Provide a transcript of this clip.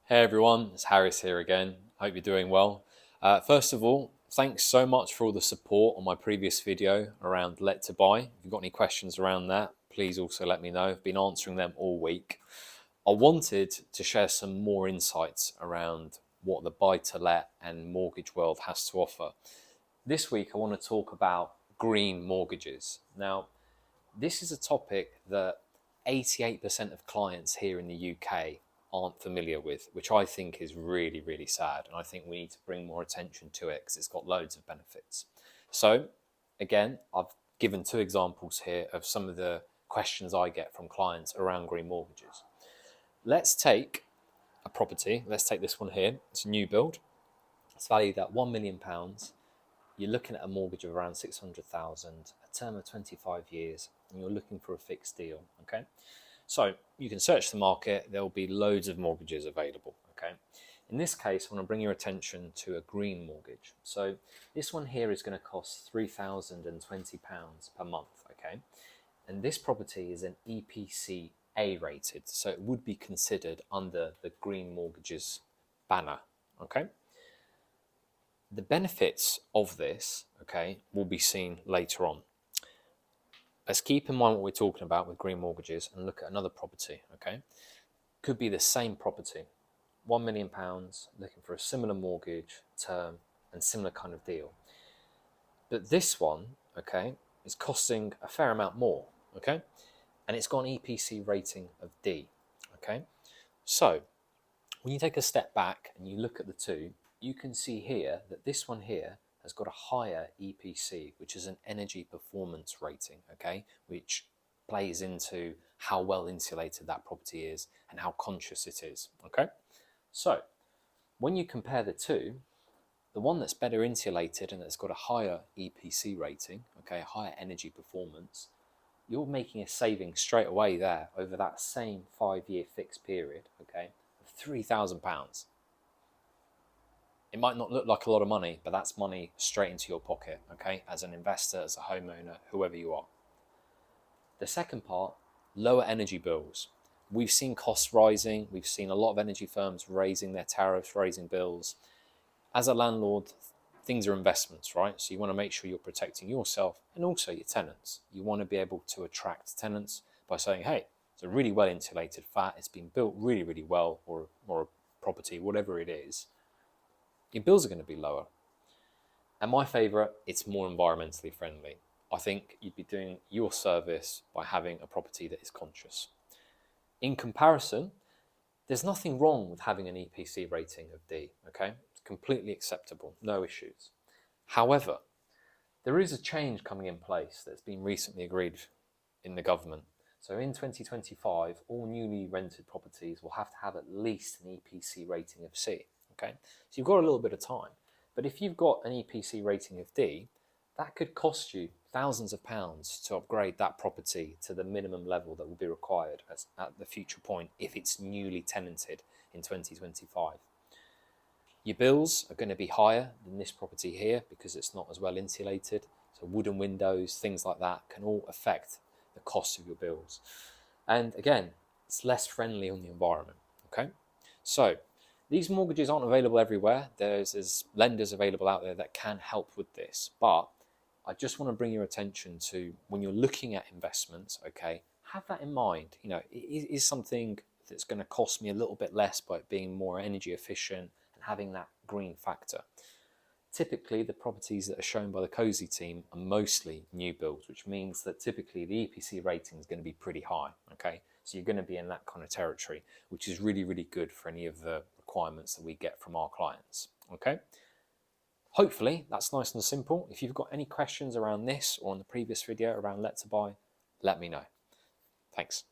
Hey everyone, it's Harris here again. Hope you're doing well. First of all, thanks so much for all the support on my previous video around Let to Buy. If you've got any questions around that, please also let me know. I've been answering them all week. I wanted to share some more insights around what the buy to let and mortgage world has to offer. This week, I want to talk about green mortgages. Now, this is a topic that 88% of clients here in the UK aren't familiar with, which I think is really, really sad. And I think we need to bring more attention to it because it's got loads of benefits. So, again, I've given two examples here of some of the questions I get from clients around green mortgages. Let's take a property. Let's take this one here. It's a new build. It's valued at £1 million. You're looking at a mortgage of around 600,000, a term of 25 years, and you're looking for a fixed deal, okay? So you can search the market, there'll be loads of mortgages available, okay? In this case, I want to bring your attention to a green mortgage. So this one here is going to cost £3,020 per month, okay? And this property is an EPC A rated, so it would be considered under the green mortgages banner, okay? The benefits of this, okay, will be seen later on. Let's keep in mind what we're talking about with green mortgages and look at another property, okay? Could be the same property, £1 million, looking for a similar mortgage, term, and similar kind of deal. But this one, okay, is costing a fair amount more, okay? And it's got an EPC rating of D, okay? So when you take a step back and you look at the two, you can see here that this one here has got a higher EPC, which is an energy performance rating, okay, which plays into how well insulated that property is and how conscious it is, okay? So when you compare the two, the one that's better insulated and that's got a higher EPC rating, okay, a higher energy performance, you're making a saving straight away there over that same 5-year fixed period, okay, of £3,000. It might not look like a lot of money, but that's money straight into your pocket, okay, as an investor, as a homeowner, whoever you are. The second part, lower energy bills. We've seen costs rising. We've seen a lot of energy firms raising their tariffs, raising bills. As a landlord, things are investments, right? So you want to make sure you're protecting yourself and also your tenants. You want to be able to attract tenants by saying, hey, it's a really well insulated flat. It's been built really, really well, or a property, whatever it is. Your bills are going to be lower. And my favourite, it's more environmentally friendly. I think you'd be doing your service by having a property that is conscious. In comparison, there's nothing wrong with having an EPC rating of D, okay? It's completely acceptable, no issues. However, there is a change coming in place that's been recently agreed in the government. So in 2025, all newly rented properties will have to have at least an EPC rating of C. Okay, so you've got a little bit of time, but if you've got an EPC rating of D, that could cost you thousands of pounds to upgrade that property to the minimum level that will be required at the future point if it's newly tenanted in 2025. Your bills are going to be higher than this property here because it's not as well insulated. So wooden windows, things like that can all affect the cost of your bills. And again, it's less friendly on the environment, okay? So these mortgages aren't available everywhere. There's lenders available out there that can help with this. But I just want to bring your attention to when you're looking at investments, okay, have that in mind. You know, it is something that's going to cost me a little bit less by being more energy efficient and having that green factor. Typically, the properties that are shown by the Cozy team are mostly new builds, which means that typically the EPC rating is going to be pretty high, okay? So you're going to be in that kind of territory, which is really, really good for any of the requirements that we get from our clients, okay? Hopefully, that's nice and simple. If you've got any questions around this or on the previous video around Let to Buy, let me know. Thanks.